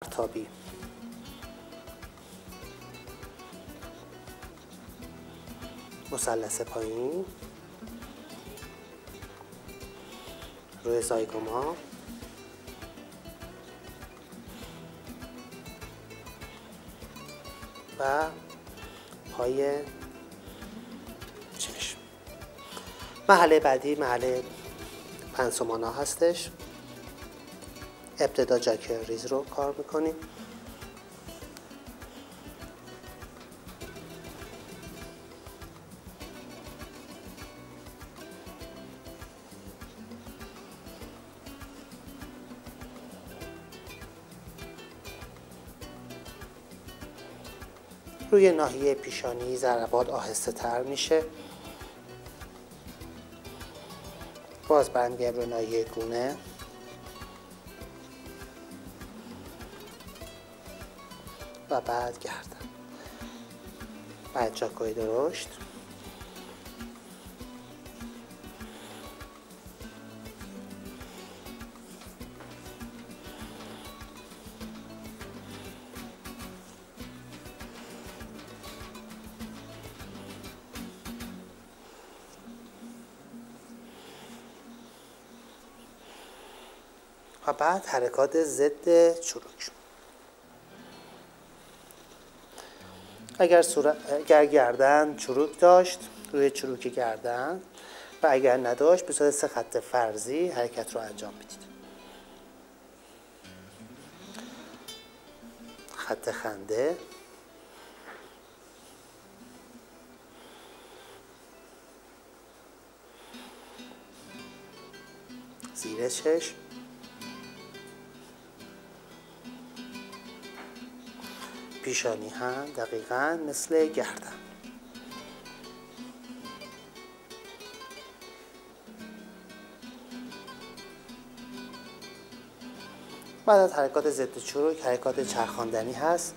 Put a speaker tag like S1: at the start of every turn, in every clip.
S1: پرتابی مثلث پایین روی زایگوما و پای چشم. مرحله بعدی مرحله پنسومانا هستش. ابتدا جاک ریز رو کار میکنیم. روی ناحیه پیشانی ضربات آهسته تر میشه. باز برمیگردیم روی ناحیه گونه و بعد گردن، بعد جاکوی درشت، و بعد حرکات ضد چروک. اگر گردن چروک داشت روی چروک گردن و اگر نداشت به صورت 3 خط فرضی حرکت رو انجام بدید. خط خنده، زیر چشم، پیشانی هم دقیقاً مثل گردن. بعد از حرکات ضد چروک حرکات چرخاندنی هست.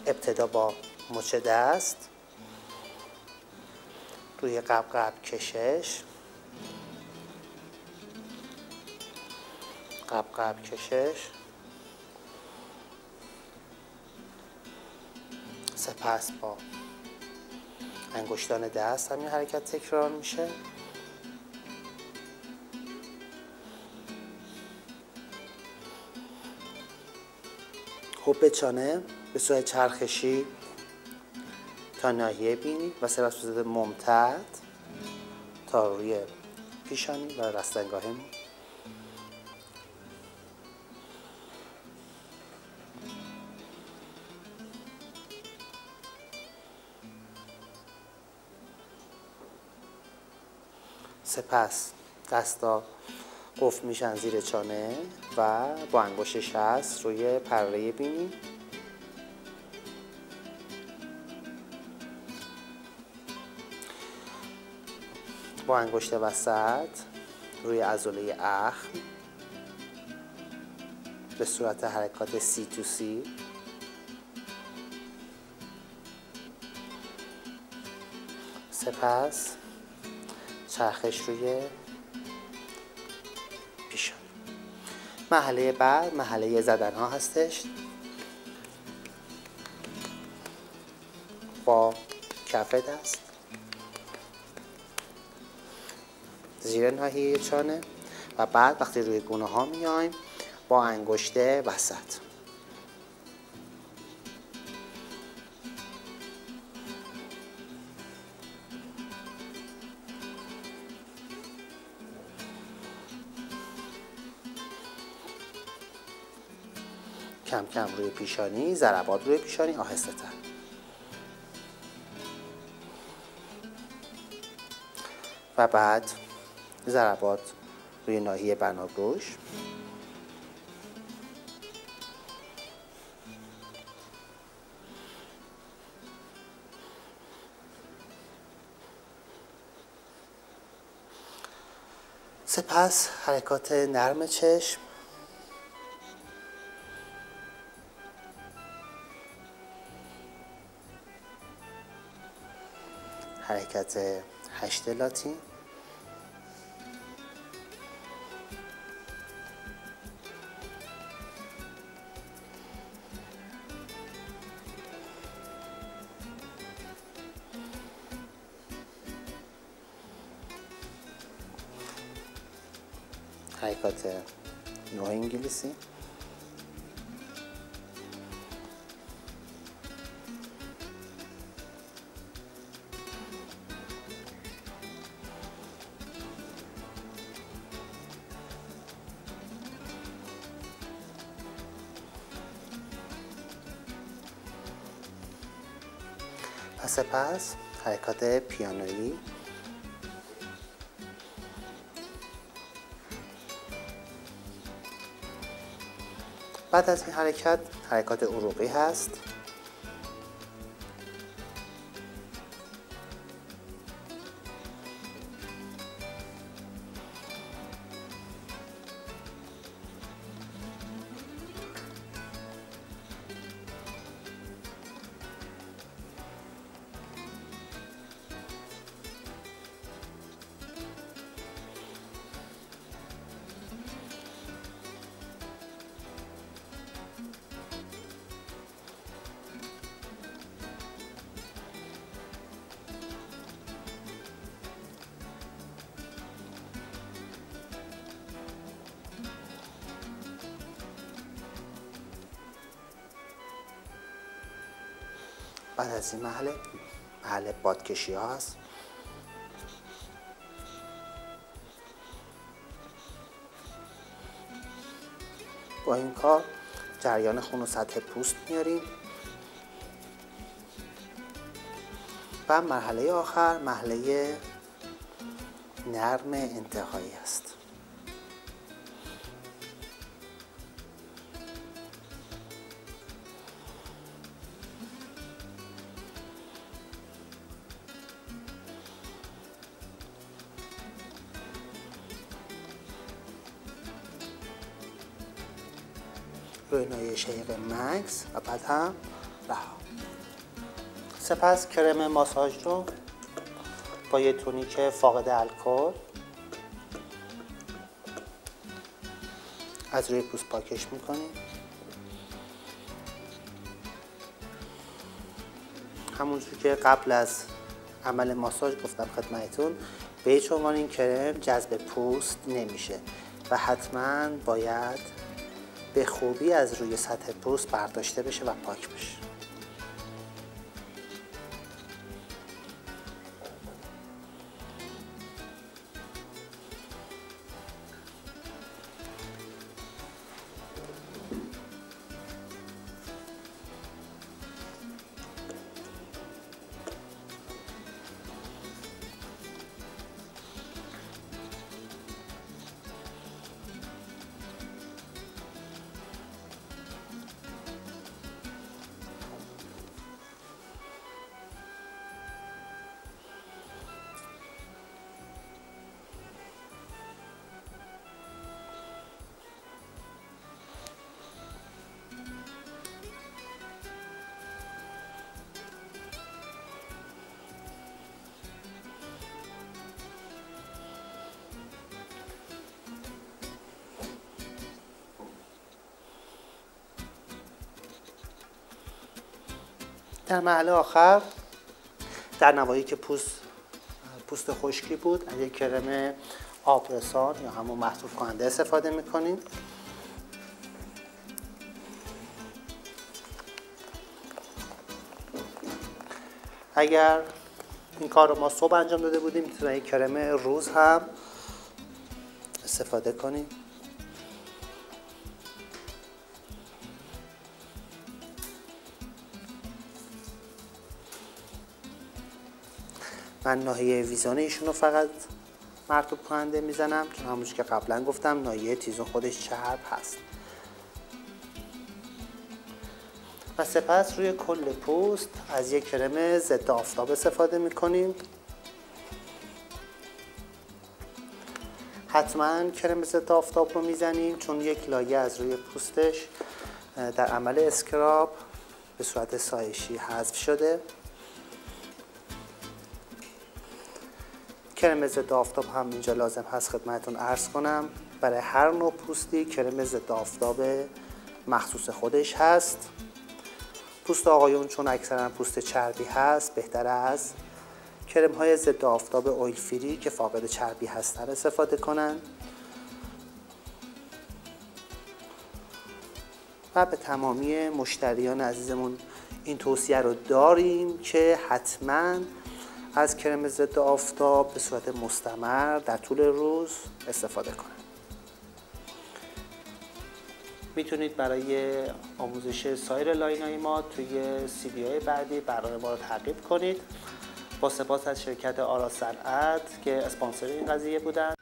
S1: ابتدا با مچ دست روی قبقب کشش، قبقب کشش، سپس با انگشتان دست همین حرکت تکرار میشه. حب چانه به صورت چرخشی تا ناحیه بینی و سپس به صورت ممتد تا روی پیشانی و رستنگاهمون. سپس دستا قفل میشن زیر چانه و با انگشت شست روی پره بینی. با انگشت وسط روی عضله اخم به صورت حرکات سی تو سی. سپس چرخش روی پیشانی. مرحله بعد مرحله زدن ها هستش. با کف دست زیر ناحیه چانه و بعد وقتی روی گونه ها میایم با انگشت وسط کم کم روی پیشانی، ضربات روی پیشانی آهسته تر. و بعد ضربات روی ناحیه بناگوش. سپس حرکات نرم چشم، حرکت 8 لاتین، حرکات 9 انگلیسی. و سپس حرکات پیانویی. بعد از این حرکات عروقی هست. بعد از این محل بادکشی ها هست. با این کار جریان خون و سطح پوست میاریم. و مرحله آخر مرحله نرم انتهایی است. روی نایه شیق مکس و بعد هم رها. سپس کرم ماساژ رو با یه تونیک فاقد الکل از روی پوست پاکش میکنیم. همونجور که قبل از عمل ماساژ گفتم خدمتتون، به هیچ عنوان این کرم جذب پوست نمیشه و حتما باید به خوبی از روی سطح پوست برداشته بشه و پاک بشه. در مرحله آخر در نواحی که پوست خشکی بود از یک کرم آبرسان یا همون محصول کننده استفاده میکنیم. اگر این کار رو ما صبح انجام داده بودیم میتونیم یک کرم روز هم استفاده کنیم. من ناحیه ویزان ایشون رو فقط مرطوب کننده میزنم چون همونجور که قبلا گفتم ناحیه تیزون خودش چرب هست. و سپس روی کل پوست از یک کرم ضد آفتاب استفاده میکنیم. حتما کرم ضد آفتاب رو میزنیم چون یک لایه از روی پوستش در عمل اسکراب به صورت سایشی حذف شده. کرم ضد آفتاب هم اینجا لازم هست خدمتتون عرض کنم. برای هر نوع پوستی کرم ضد آفتاب مخصوص خودش هست. پوست آقایون چون اکثرا پوست چربی هست بهتر از کرم های ضد آفتاب اویل فری که فاقد چربی هستن استفاده کنن. و به تمامی مشتریان عزیزمون این توصیه رو داریم که حتما از کرم ضد آفتاب به صورت مستمر در طول روز استفاده کنید. میتونید برای آموزش سایر لاین‌های ما توی CDهای بعدی برنامه ما رو تعقیب کنید. با سپاس از شرکت آرا صنعت که اسپانسر این قضیه بودن.